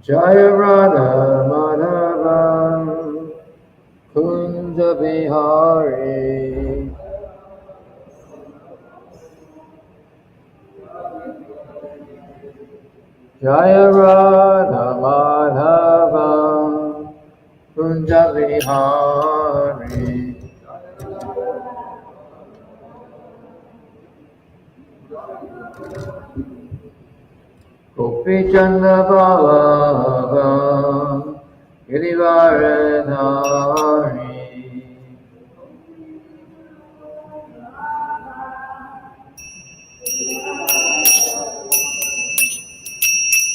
Jaya Radha Madhava Kunja Bihari. Jaya Radha Madhava Kunja Bihari. Gopi Chandra Baba Girivaradhari.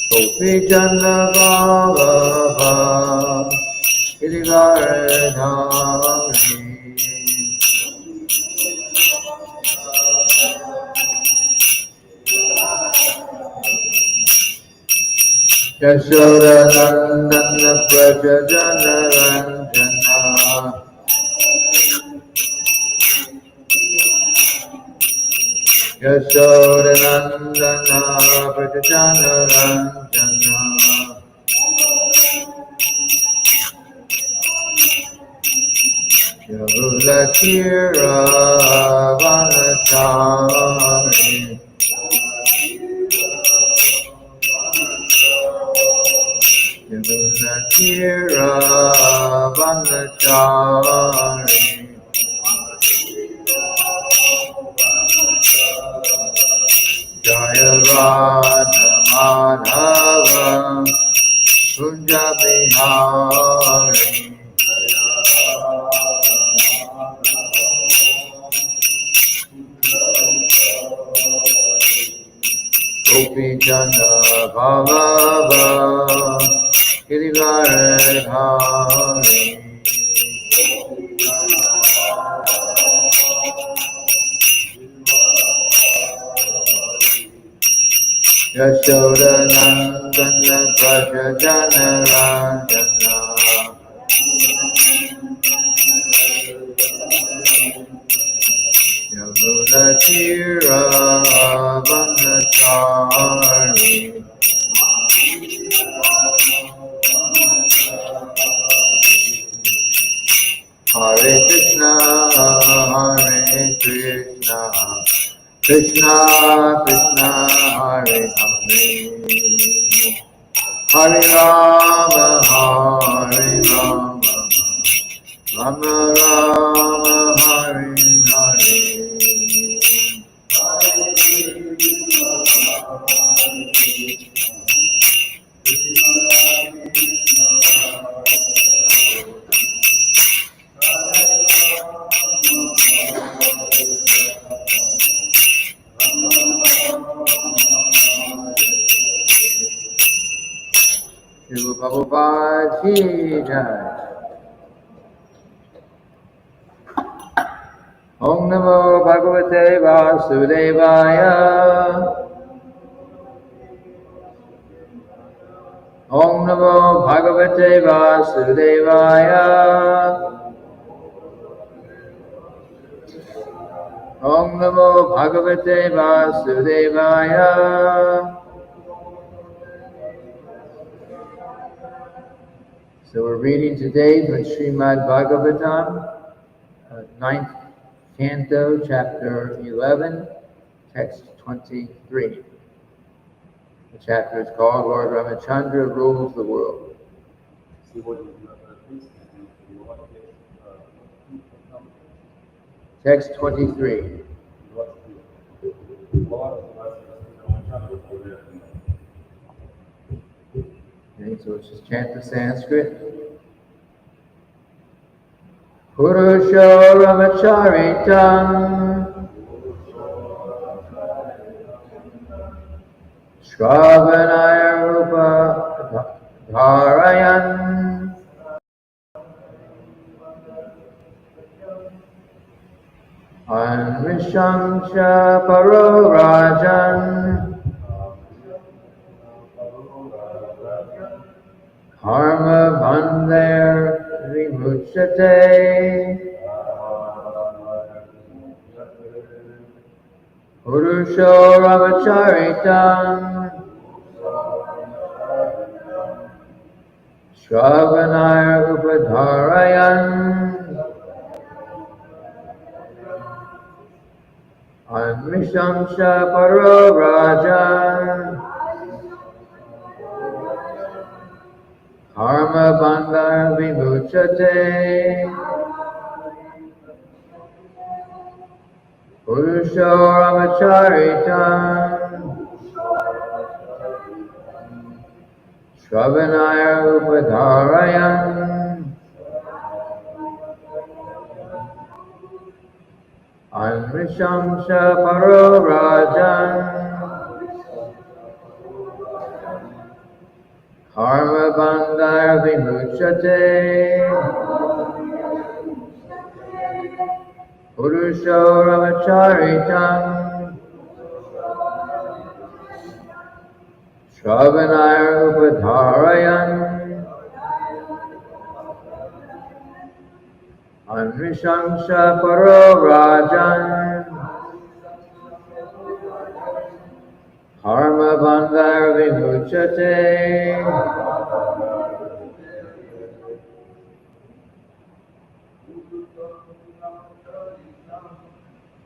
Gopi Chandra Baba Girivaradhari. Yashoda Nandana Prajajana Ranjana. Yashoda Nandana Prajajana Ranjana. Yavula Kira Vanachari. Yavula Kira Vanachari. Jaya Radha Madhava Kunja Bihari. Gopi Chandra Baba Girivaradhari. Yashoda Nandana Prajajana Ranjana. Yamuna Tira Vanachari. Hare Krishna, Hare Krishna, Krishna Krishna, Hare Hare, Hare Rama, Hare Rama, Rama Rama, Hare Hare. Srila Prabhupada Ki Jai. Om Namo Bhagavate Vasudevaya. Om Namo Bhagavate Vasudevaya. Om Namo Bhagavate Vasudevaya. So we're reading today from Srimad-bhagavatam, 9th Canto, Chapter 11, Text 23. The chapter is called Lord Ramacandra Rules the World. Text 23. Okay, so let's just chant the Sanskrit. Purusho Ramacharitam Shravanaya Rupa Dharayan Anvishamsha Paro Rajan Karma Bandher Vimuchate Purusho Ramacharitam Shravanaya Upadharayan Anmishamsha Paro Rajan Karma Bandhar Vimuchate Purusho Ramacharitam Shravanaya Upadharayan Anmishamsha Paro Rajan Karma Bandhar Vimuchate Purusho Ramacharitam Shravanaya Upadharayan Anmishamsha Paro Rajan Karma Bandhar Vimuchate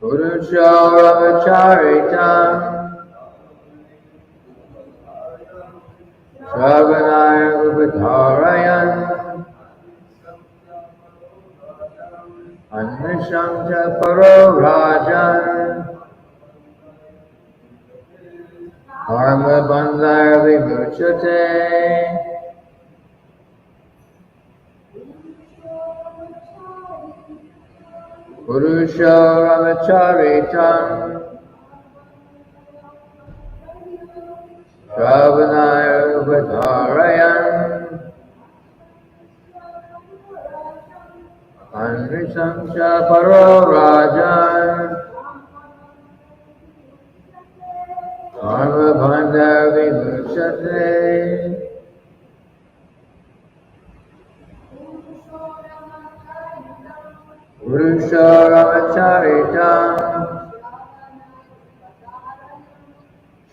Purusho Ramacharitam Shravanaya Upadharayan Anmishamsha Paro Rajan Karma Bandhar Vimuchate Purusho Ramacharitam Shravanaya Upadharayan Anmishamsha Paro Rajan Karma Bandhar Vimuchate Purusho Ramacharitam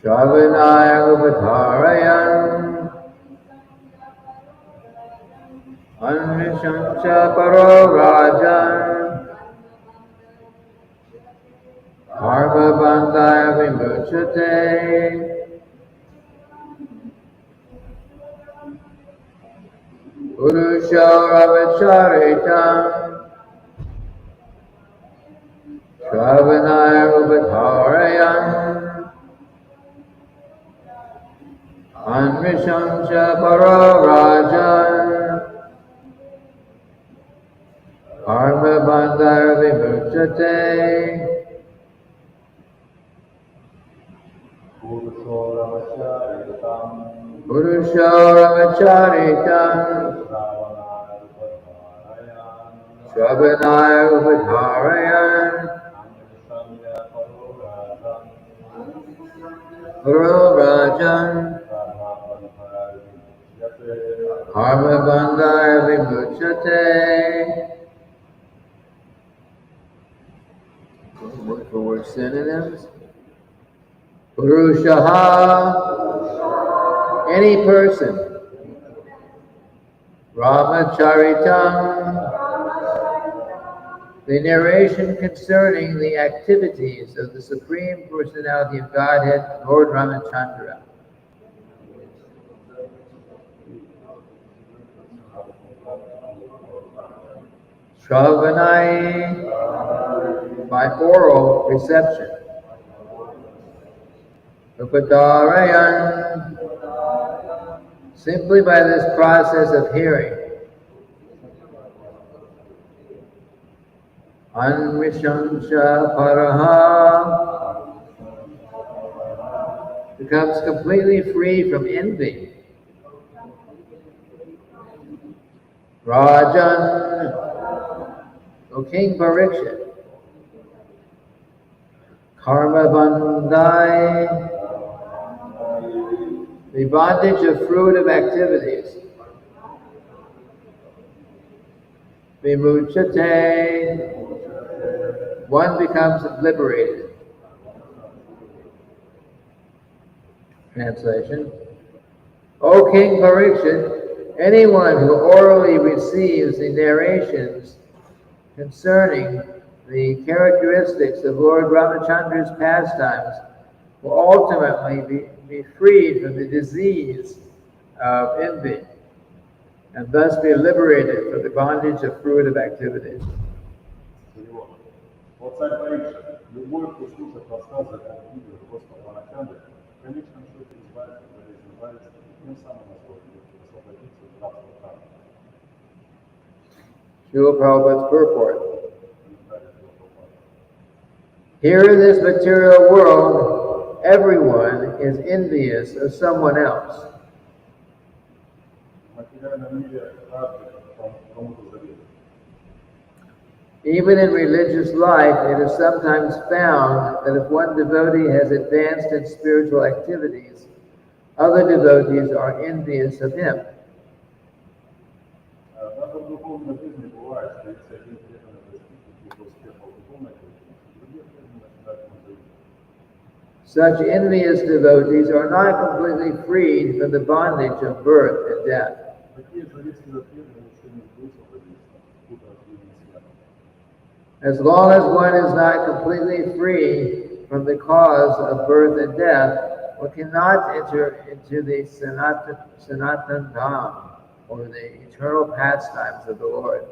Shravanaya Upadharayan Anmishamsha Paro Rajan Karma Bandhar Vimuchate Purusho Ramacharitam Shravanaya Upadharayan Anmishamsha Paro Rajan Karma Bandhar Vimuchate Purusho Ramacharitam Shravanaya Upadharayan Paro Rajan Karma Bandhar Vimuchate. Word for word synonyms. Purushaha, any person. Ramacharitam, the narration concerning the activities of the Supreme Personality of Godhead, Lord Ramacandra. Shravanai, by oral reception. Upadharayan, simply by this process of hearing. Anmishamsha Paraha, becomes completely free from envy. Rajan, O King Parikshit. Karma Bandhai, the bondage of fruitive activities. Vimuchate, one becomes liberated. Translation. O King Parikshit, Anyone who orally receives the narrations concerning the characteristics of Lord Ramachandra's pastimes will ultimately be freed from the disease of envy and thus be liberated from the bondage of fruitive activities. Вот царь Парикша, любой, кто слушает рассказы о книге Господа Рамачандры, в конечном счете избавится от болезни зависти и тем самым освободится от рабства кармы. Srila Prabhupada's purport. Here in this material world, everyone is envious of someone else. Even in religious life, it is sometimes found that if one devotee has advanced in spiritual activities, other devotees are envious of him. Such envious devotees are not completely freed from the bondage of birth and death. As long as one is not completely free from the cause of birth and death, one cannot enter into the Sanatan Dham, or the eternal pastimes of the Lord.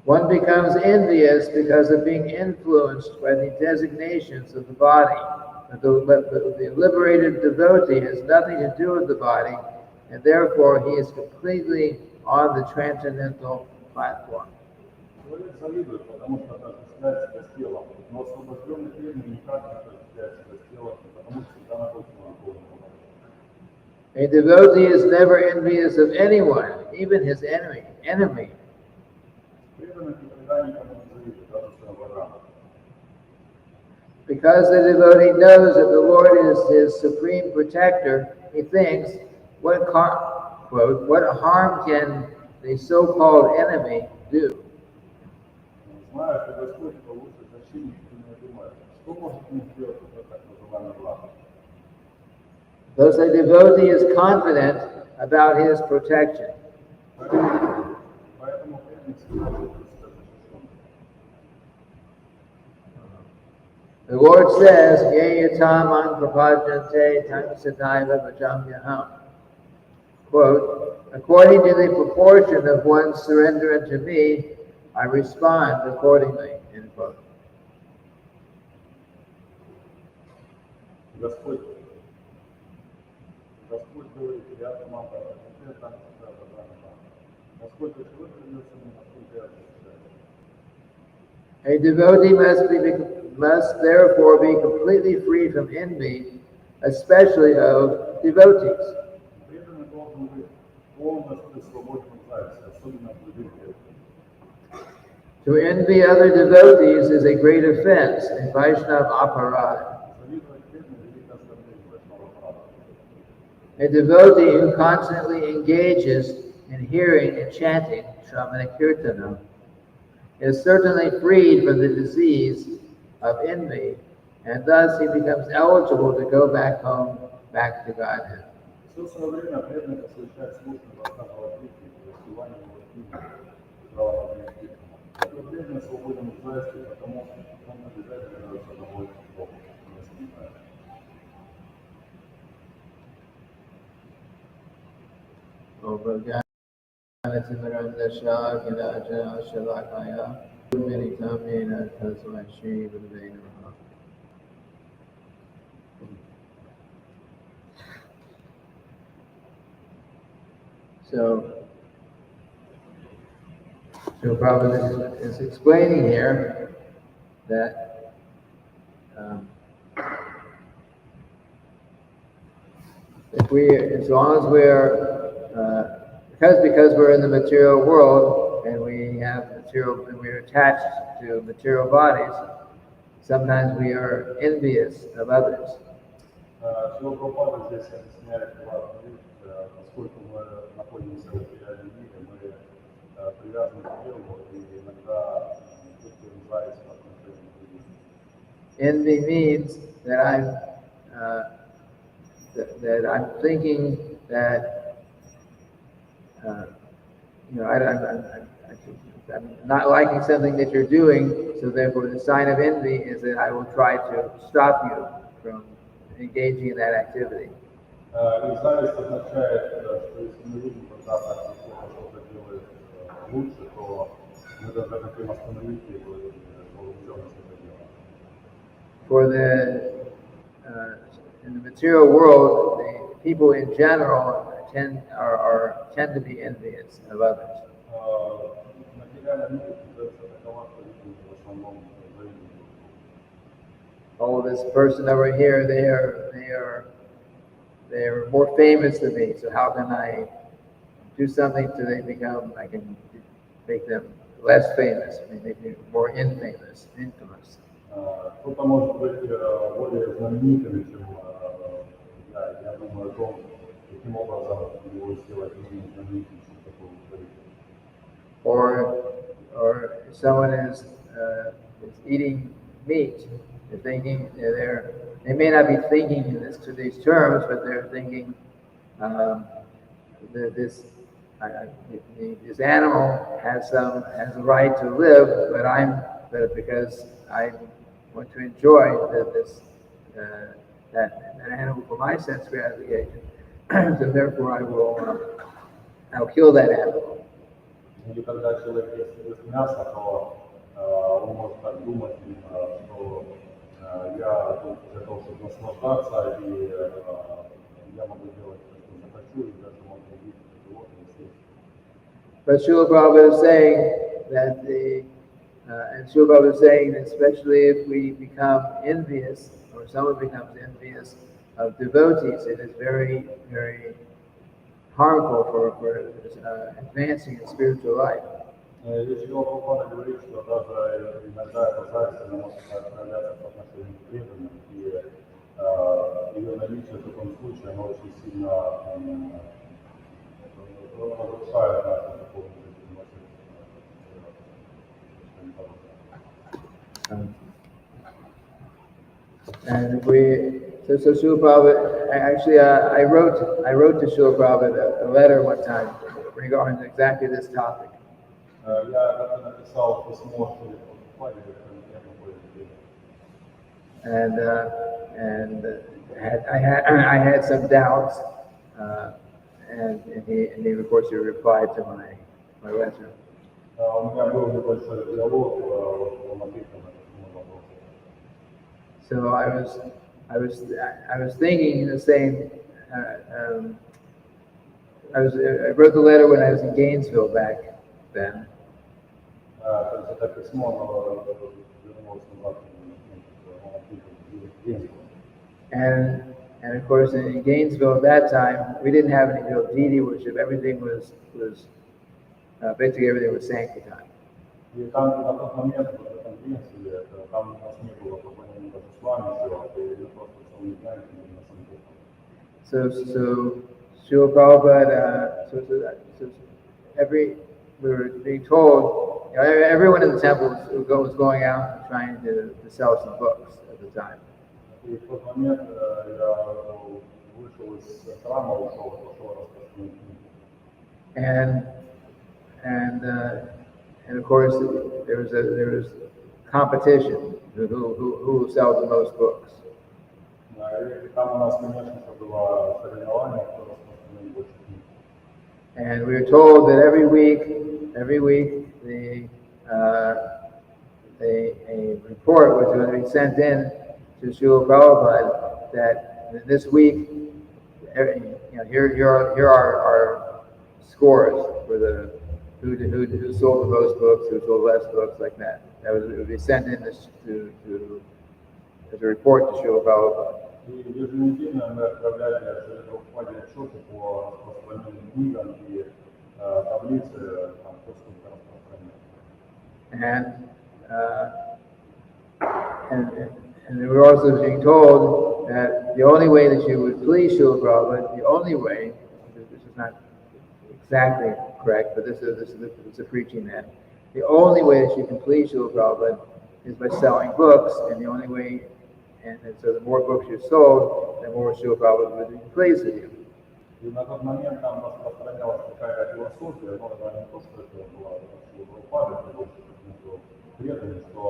One becomes envious because of being influenced by the designations of the body. The liberated devotee has nothing to do with the body, and therefore he is completely on the transcendental platform. A devotee is never envious of anyone, even his enemy. Because the devotee knows that the Lord is his supreme protector, he thinks, what harm can the so-called enemy do? Thus a devotee is confident about his protection. The Lord says, Ye yatamang prapadjante tang sataiva vajamyaham. Quote, according to the proportion of one's surrender unto me, I respond accordingly. End quote. A devotee must therefore be completely free from envy, especially of devotees. To envy other devotees is a great offense, a Vaishnava aparad. A devotee who constantly engages in hearing and chanting Shravana Kirtana is certainly freed from the disease of envy, and thus he becomes eligible to go back home, back to Godhead. So Prabhupada is explaining here that as long as because we're in the material world and we're attached to material bodies, sometimes we are envious of others. Поскольку мы находимся в материальном мире, мы привязаны к телу, и иногда чувствуем зависть к Envy means that I'm thinking that I'm not liking something that you're doing, so therefore the sign of envy is that I will try to stop you from engaging in that activity. И зависть означает, что если мы видим, когда так кто-то что-то делает лучше, то мы даже хотим остановить его и вовлеченность в это дело. For in the material world, the people in general tend to be envious of others. Oh, this person over here, they are more famous than me. So how can I do something so I can make them less famous, make them more infamous. Кто-то может быть более знаменитым, чем я думаю о том, каким образом его сделать менее знаменитым, чем такой Or someone is eating meat. They're thinking they may not be thinking to these terms, but they're thinking this animal has a right to live, but because I want to enjoy that animal for my sense gratification, so therefore I'll kill that animal. Или когда человек ест мясо, то он может так думать, что я тут для того, чтобы наслаждаться, и я могу делать то, что захочу, и даже могу убить животное и съесть. But Srila Prabhupada is saying that and Srila Prabhupada is saying that especially if we become envious, or someone becomes envious of devotees, it is very, very harmful for advancing in spiritual life. Если Прабхупада говорит, что даже иногда эта зависть может проявляться по отношению к преданным, и ее наличие в таком случае, оно очень сильно разрушает нашу духовную жизнь. And so Srila Prabhupada, actually, I wrote to Srila Prabhupada a letter one time regarding exactly this topic. And I had some doubts, and he of course he replied to my letter. So I was thinking the same. I wrote the letter when I was in Gainesville back then. And of course in Gainesville at that time we didn't have any real deity worship. Everything was basically everything was sanctified. So Srila Prabhupada, we were being told, everyone in the temple was going out and trying to sell some books at the time. And of course there was competition who sells the most books. And we were told that every week a report was going to be sent in to Srila Prabhupada that this week, here are our scores for who sold the most books, who sold less books, like that. It would be sent in as a report to Srila Prabhupada. And we were also being told that the only way that you would please Srila Prabhupada, the only way, this is not exactly correct, but this is a preaching that the only way that you can please Srila Prabhupada is by selling books, and the only way, and so the more books you sold, the more Srila Prabhupada would be pleased with you. И на тот момент там распространялась такая философия, но это не то, что это была Шрила Прабхупада, это больше каким-то преданным, что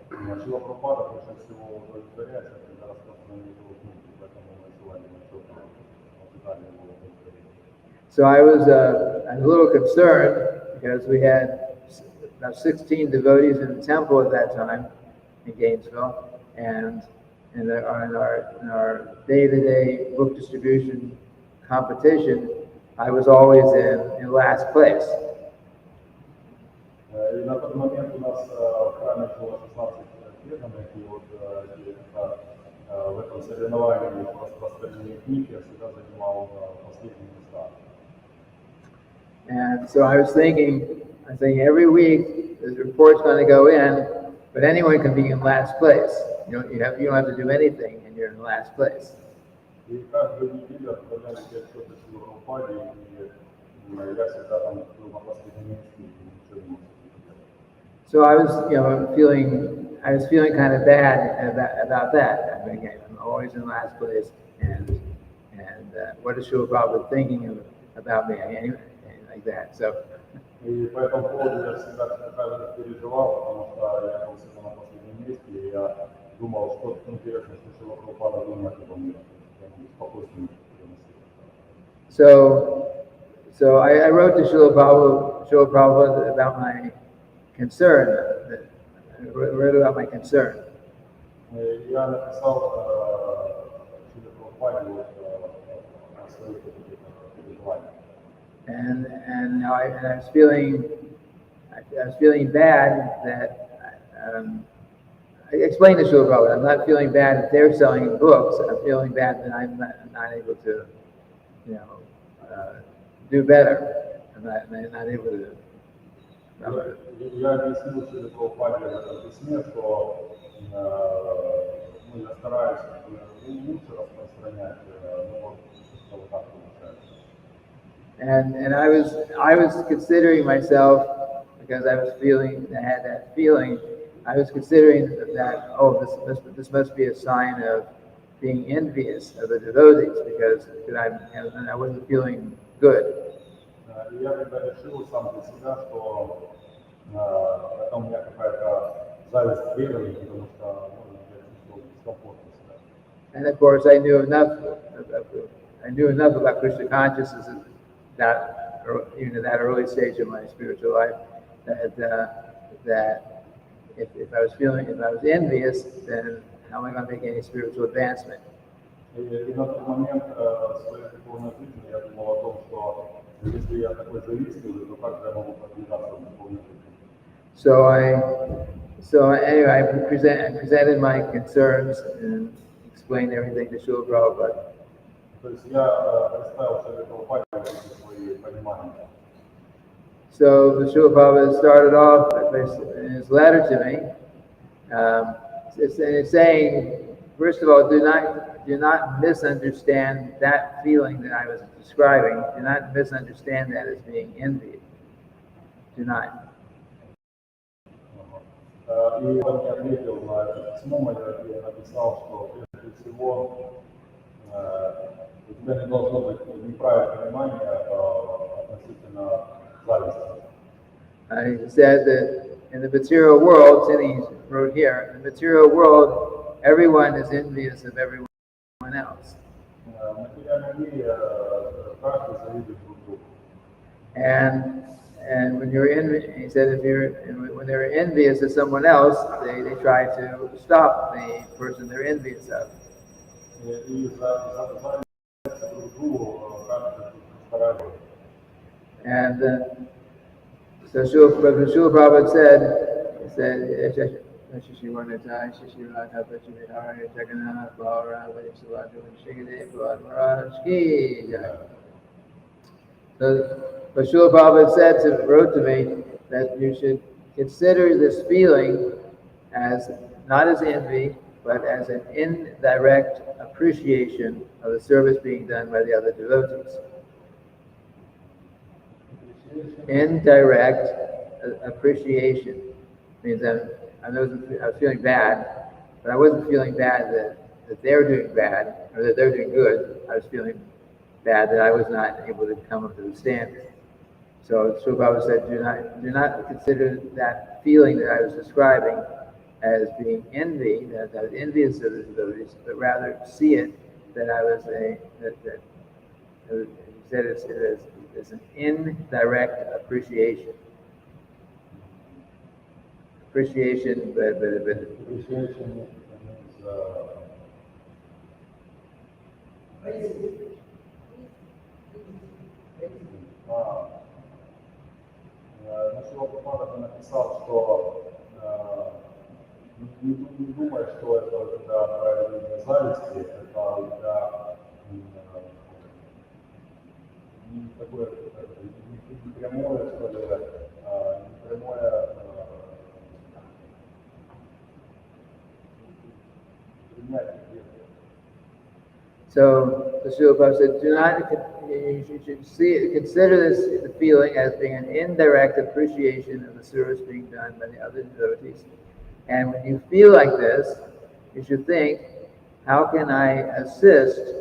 Шрила Прабхупада больше всего удовлетворяется, когда распространяет его книги, поэтому мы желали ожидали его удовлетворения. So I was a little concerned because we had about 16 devotees in the temple at that time in Gainesville, and in our day-to-day book distribution competition, I was always in last place. И на тот момент у нас в храме было 16 преданных, и вот в этом соревновании по распространению книг я всегда занимал последние места. And so I was thinking every week the report's going to go in, but anyone can be in last place. You don't have to do anything, and you're in last place. И каждую неделю отправляли отчеты Шриле Прабхупаде, и я всегда там был на последнем месте, и ничего не мог сделать. So I was feeling kind of bad about that. I mean, I'm always in last place, and what is Srila Prabhupada thinking about me? Anything like that. So. И по этому поводу я всегда правильно переживал, потому что я был всегда на последнем месте, и я думал, что интересно, что Шрила Прабхупада думает обо мне. So I wrote to Srila Prabhupada about my concern. I wrote about my concern. Я написал Шриле Прабхупаде о своих переживаниях. And I was feeling bad that I explained to Srila Prabhupada, I'm not feeling bad if they're selling books. I'm feeling bad that I'm not able to, do better. I'm not able to. Я объяснил Шриле Прабхупаде в этом письме, что я стараюсь лучше распространять, но вот так получается. And I was considering myself, because I had that feeling. I was considering that, this must be a sign of being envious of the devotees, because I wasn't feeling good. Я тогда решил сам для себя, что это у меня какая-то зависть преданных, потому что я чувствовал дискомфортно себя. And of course, I knew enough about Krishna consciousness even at that early stage of my spiritual life, that if I was envious, then how am I going to make any spiritual advancement? И на тот момент своей духовной жизни я думал о том, что если я такой завистливый, то как я могу продвигаться в духовной жизни? So anyway, I presented my concerns and explained everything to Srila Prabhupada. То есть я представил Шриле Прабхупаде свои понимания. So the Srila Prabhupada started off in his letter to me. It's saying, first of all, do not misunderstand that feeling that I was describing. Do not misunderstand that as being envy. Do not. И он мне ответил на это письмо мое, и написал, что прежде всего у тебя не должно быть неправильного понимания относительно зависти. He said that in the material world, and he wrote here, in the material world, everyone is envious of everyone else. В материальном мире каждый завидует друг другу. And when he said, when they're envious of someone else, they try to stop the person they're envious of. And so Srila Prabhupada said, but Srila Prabhupada wrote to me that you should consider this feeling as not as envy, but as an indirect appreciation of the service being done by the other devotees. Indirect appreciation. means that I was feeling bad, but I wasn't feeling bad that they were doing bad or that they're doing good. I was feeling bad that I was not able to come up to the standard. So Srila Prabhupada said, do not consider that feeling that I was describing as being envy, that I was envious of the devotees, but rather see it that I was he said it's an indirect appreciation. Appreciation, but Appreciation means Прабхупада написал, что не думай, что это у тебя проявление зависти, это у тебя не такое не прямое, что ли, не прямое принятие. So the Srila Prabhupada said, you should consider this feeling as being an indirect appreciation of the service being done by the other devotees. And when you feel like this, you should think, how can I assist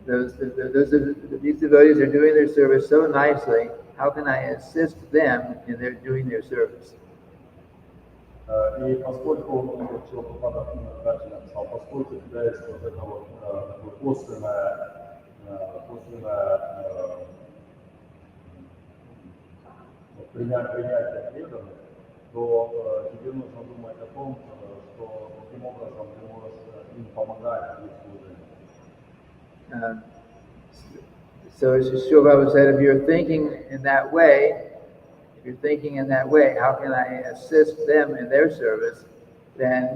these devotees are doing their service so nicely, how can I assist them in their doing their service? И поскольку, Прабхупада дальше написал, поскольку у тебя есть вот это вот косвенное принятие преданных, то тебе нужно думать о том, что каким образом ты можешь им помогать в их служении. So as Srila Prabhupada said, if you're thinking in that way, how can I assist them in their service? By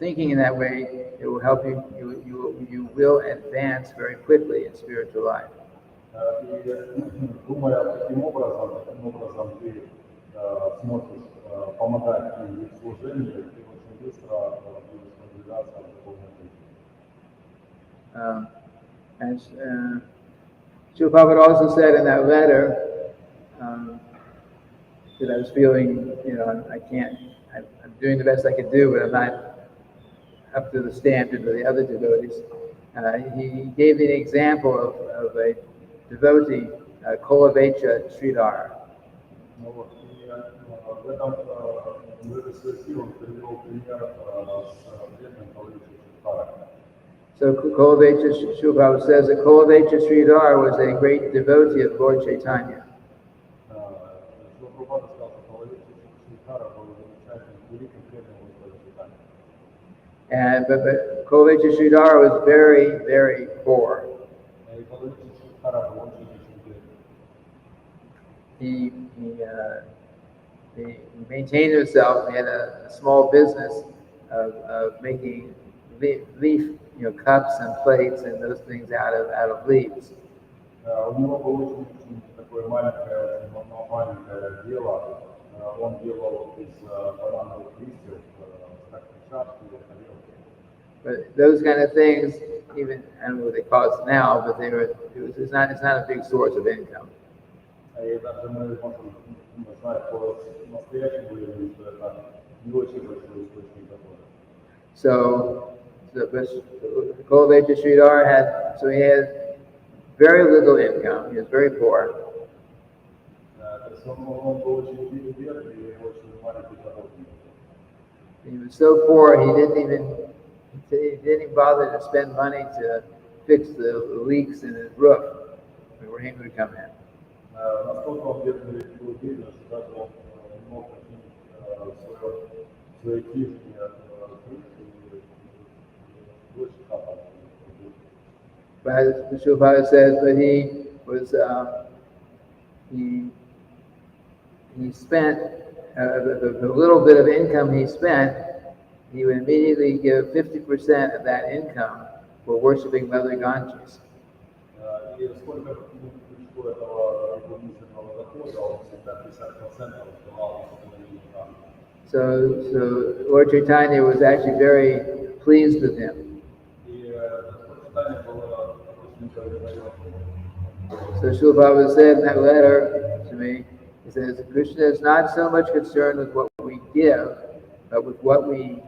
thinking in that way, it will help you. You will advance very quickly in spiritual life. И думая таким образом ты сможешь помогать им в их служении, ты очень быстро будешь продвигаться в духовной жизни. And Srila Prabhupada also said in that letter that I was feeling, I'm doing the best I can do, but I'm not up to the standard of the other devotees. He gave an example of a devotee, Kolavecha Sridhar. В этой связи он привел пример с бедным Калавечем Сридхарой. So Kolavecha, Srila Prabhupada says that Kolavecha Sridhar was a great devotee of Lord Chaitanya. But Kolavecha Sridhar was very, very poor. He maintained himself. He had a small business of making leaf, cups and plates and those things out of leaves. У него было очень такое маленькое дело. Он делал из банановых листьев чашки и тарелки. But those kind of things, even I don't know what they cost now, but it's not a big source of income. И даже мы можем знать по настоящему времени, что это не очень большой источник дохода. So Kolavecha Sridhar had very little income. He was very poor. He was so poor he didn't even bother to spend money to fix the leaks in his roof when rain would come in. But as Srila Prabhupada says, but he spent the little bit of income he spent, he would immediately give 50% of that income for worshiping Mother Ganges. So Lord Chaitanya was actually very pleased with him. So Srila Prabhupada said in that letter to me He says Krishna is not so much concerned with what we give, but with what we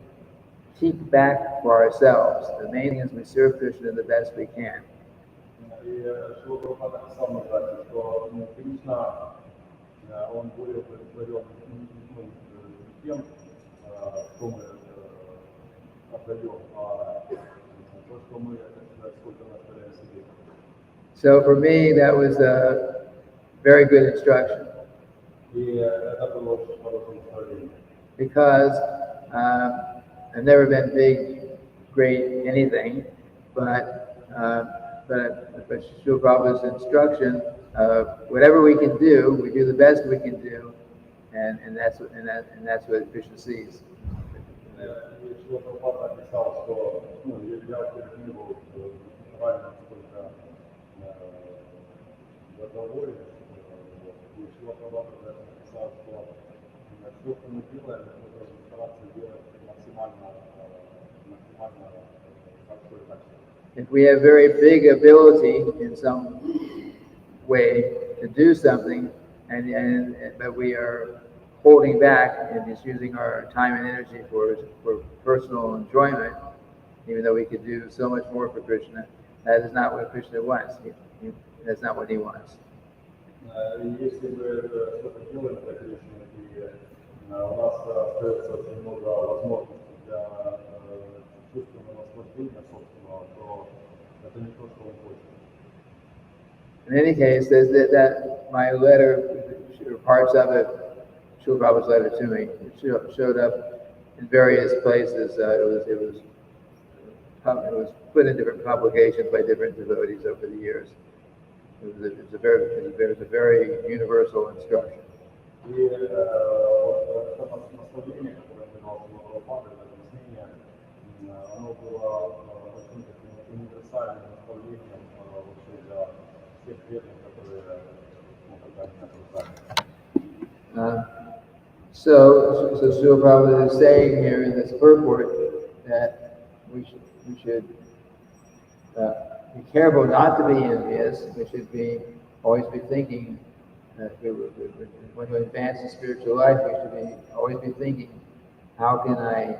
keep back for ourselves. The main thing is we serve Krishna the best we can. И Шрила Прабхупада написал на сайте, что Кришна, он более удовлетворен тем, что мы отдаем, а то, что мы сколько мы оставляем себе. So for me, that was a very good instruction. И это было очень хорошее наставление. Because I've never been big, great, anything, but Srila Prabhupada's instruction, whatever we can do, we do the best we can do, and that's what Krishna sees. Шрила Прабхупада написал, что я терпел правильно сколько договорен, и Шрила Прабхупада написал, что все, что мы делаем, мы должны стараться делать максимально хорошо и качественно. If we have very big ability in some way to do something, but we are holding back and just using our time and energy for personal enjoyment, even though we could do so much more for Krishna, that is not what Krishna wants. That's not what he wants. Если мы что-то делаем для Кришны, и у нас остается очень много возможностей для чувственного наслаждения собственного, то это не то, что он хочет. In any case, that my letter, or parts of it, Srila Prabhupada's letter to me, showed up in various places. It was put in different publications by different devotees over the years. It was a very universal instruction. И это наставление, которое давал Шрила Прабхупада, это объяснение, оно было очень таким универсальным наставлением вообще для всех преданных, которые когда меня окружали. So Srila Prabhupada is saying here in this purport that we should be careful not to be envious. We should always be thinking that when we advance in spiritual life, we should always be thinking, how can I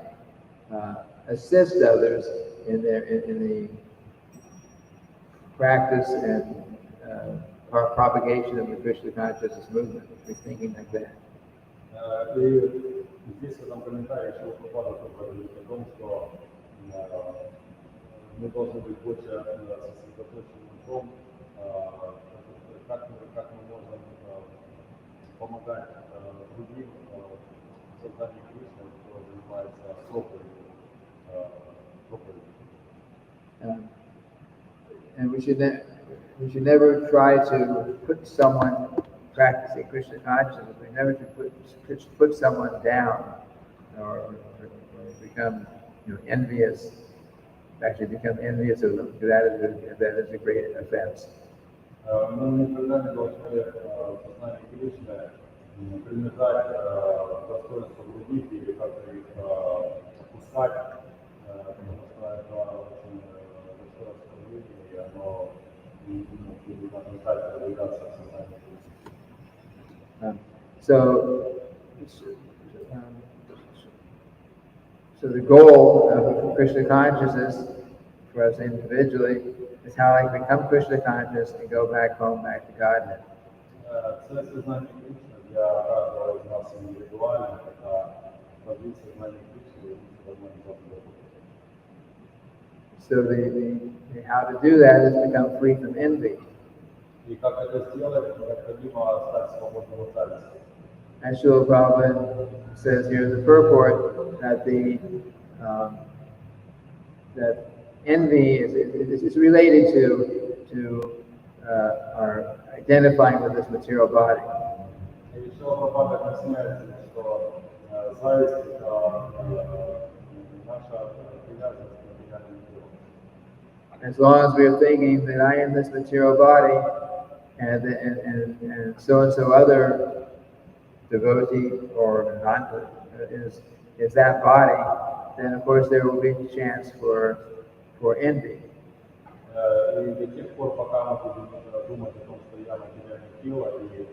assist others in the practice and propagation of the Krishna consciousness movement? We should be thinking like that. И здесь в этом комментарии Шрила Прабхупада тоже говорит о том, что мы должны быть больше сосредоточены на том, как мы можем помогать другим в создании Кришны, кто занимается проповедью. And we should never try to put someone practicing Krishna consciousness. We never should put someone down or become envious. Actually, become envious of them. That is a great offense. Мы никогда не должны в сознании Кришны принижать достоинство других или как-то их опускать, потому что это очень большое оскорбление, и оно будет мешать продвигаться в сознании Кришны. So the goal of Krishna consciousness for us individually is how I can become Krishna conscious and go back home, back to Godhead. Цель сознания Кришны для каждого из нас индивидуально – это развить сознание Кришны и возможность So how to do that is become free from envy. И как это сделать, необходимо стать свободным от зависти. As Srila Prabhupada says here in the purport, that envy is related to our identifying with this material body. И Шрила Прабхупада объясняет, что зависть – это наша привязанность к материальному миру. As long as we are thinking that I am this material body, and so other devotee or not is that body, then of course there will be a chance for envy. И до тех пор, пока мы будем думать о том, что я материальное тело, и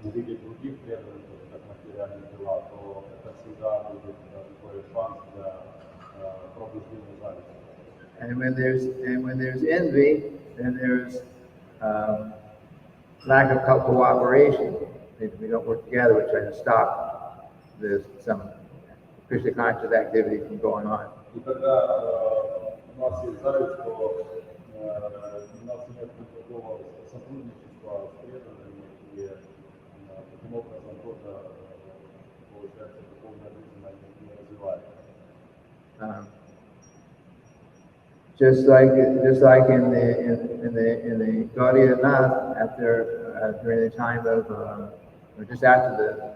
увидеть других преданных, как материальные дела, то это всегда будет такой шанс для пробуждения зависти. And when there's envy, then there's lack of cooperation. If we don't work together, we try to stop some Krishna conscious activity from going on. И когда у нас есть зависть, то у нас нет никакого сотрудничества с преданными, и таким образом тоже получается духовная жизнь не развивается. Just like in the Gaudiya Nath, after during the time of or just after the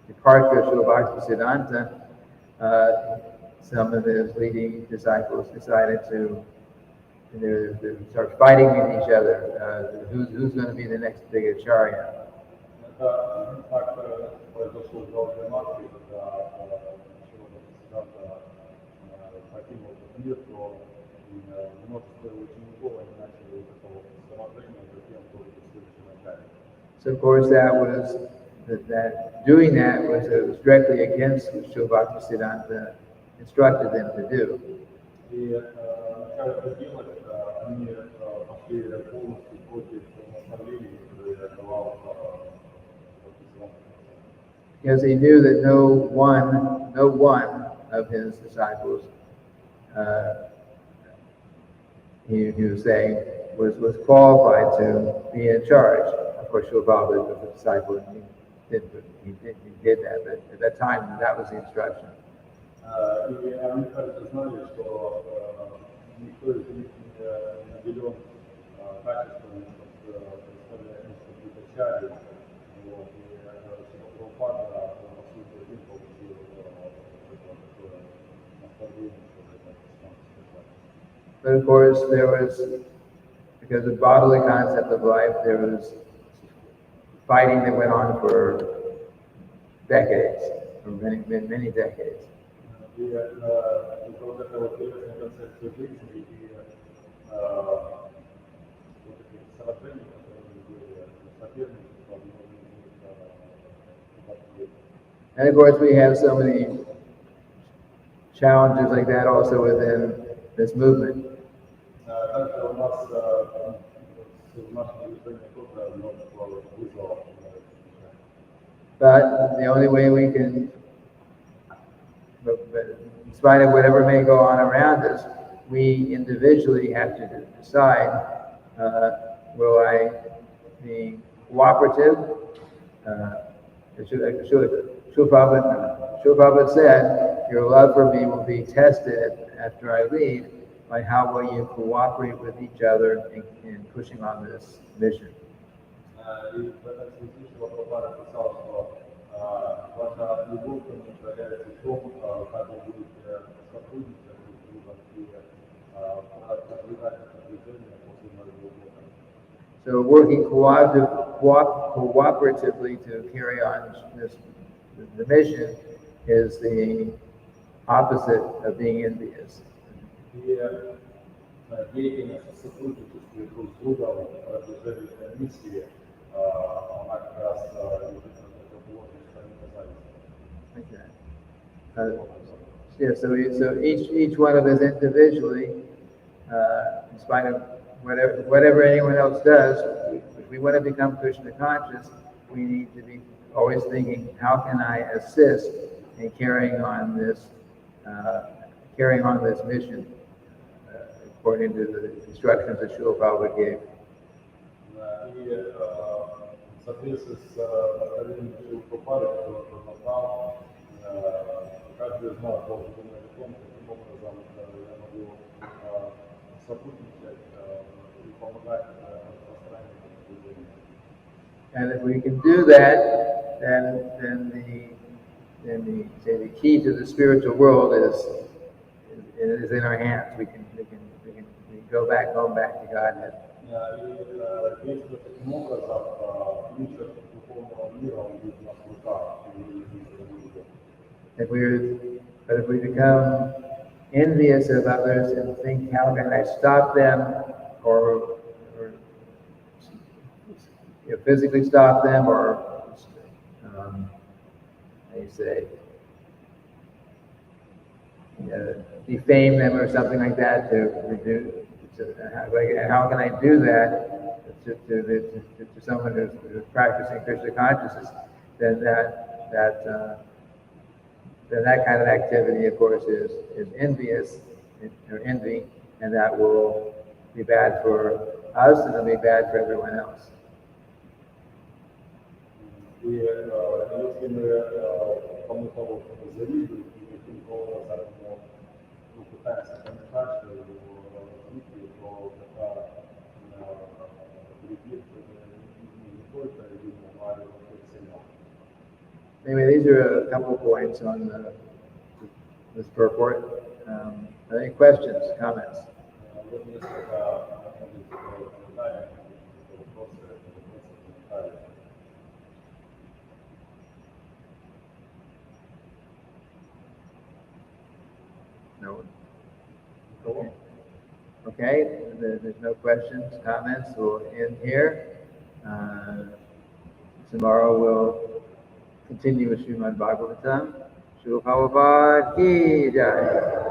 departure of Srila Bhaktisiddhanta, some of his leading disciples decided to start fighting with each other. Who's going to be the next big acharya? Это так произошло в Гаудия Матхе, когда Шрила Бхактисиддханта покинул этот мир, то множество учеников они начали такого сражения за тем, кто будет следующий начальник. So of course that doing that was directly against what Srila Bhaktisiddhanta instructed them to do. И начали это делать, они пошли полностью против наставлений, которые давал Бхактисиддханта. Because he knew that no one of his disciples, he was saying, was qualified to be in charge. Of course, Srila Prabhupada was a disciple, and he did that. But at that time, that was the instruction. И они также знали, что никто из них не наделен качеством, чтобы представлять какие-то чари. И Шрила Прабхупада, по сути, один получил такое наставление, чтобы это сказать. But of course, there was, because of bodily concept of life, there was fighting that went on for decades, for many decades. И вот эта вот телесная концепция жизни и вот эти сражения, которые были соперничество, And of course, we have so many challenges like that also within this movement. Также у нас в нашем движении тоже множество вызовов. But the only way we can, but in spite of whatever may go on around us, we individually have to decide, will I be cooperative? Srila Prabhupada said, your love for me will be tested after I leave by how well you cooperate with each other in pushing on this mission. И в этом случае Шрила Прабхупада писал, что ваша любовь ко мне проявляется в том, как вы будете сотрудничать друг с другом и продвигать это движение после моего ухода. So working cooperatively to carry on the mission is the opposite of being envious. И деятельность в сотрудничестве друг с другом в продвижении миссии, она как раз лежит на противоположной стороне зависти. So each one of us individually, in spite of whatever anyone else does, if we want to become Krishna conscious, we need to be always thinking, how can I assist in carrying on this mission according to the instructions that Srila Prabhupada gave. И в соответствии с наставлением Шрилы Прабхупады, который назвал, каждый из нас должен думать о том, каким образом я могу сотрудничать и помогать распространению движения. And if we can do that, then the key to the spiritual world is in our hands. We can go back to Godhead. И действуя таким образом, ключ от духовного мира, он будет у нас в руках. But if we become envious of others and think, how can I stop them, or physically stop them or, how do you say, defame them or something like that how can I do that to someone who's practicing Krishna consciousness? Then that kind of activity, of course, is envious or envy, and that will be bad for us and it'll be bad for everyone else. И если мы кому-то завидуем или каким-то образом пытаемся помешать его развитию, то это вредит не только ему, но и всем. Anyway, these are a couple of points on this purport. Any questions, comments? Вот несколько комментариев, вопросы. No. Okay, there's no questions, comments. We'll end here. Tomorrow we'll continue with Srimad-bhagavatam. Shri Prabhupada ki jai.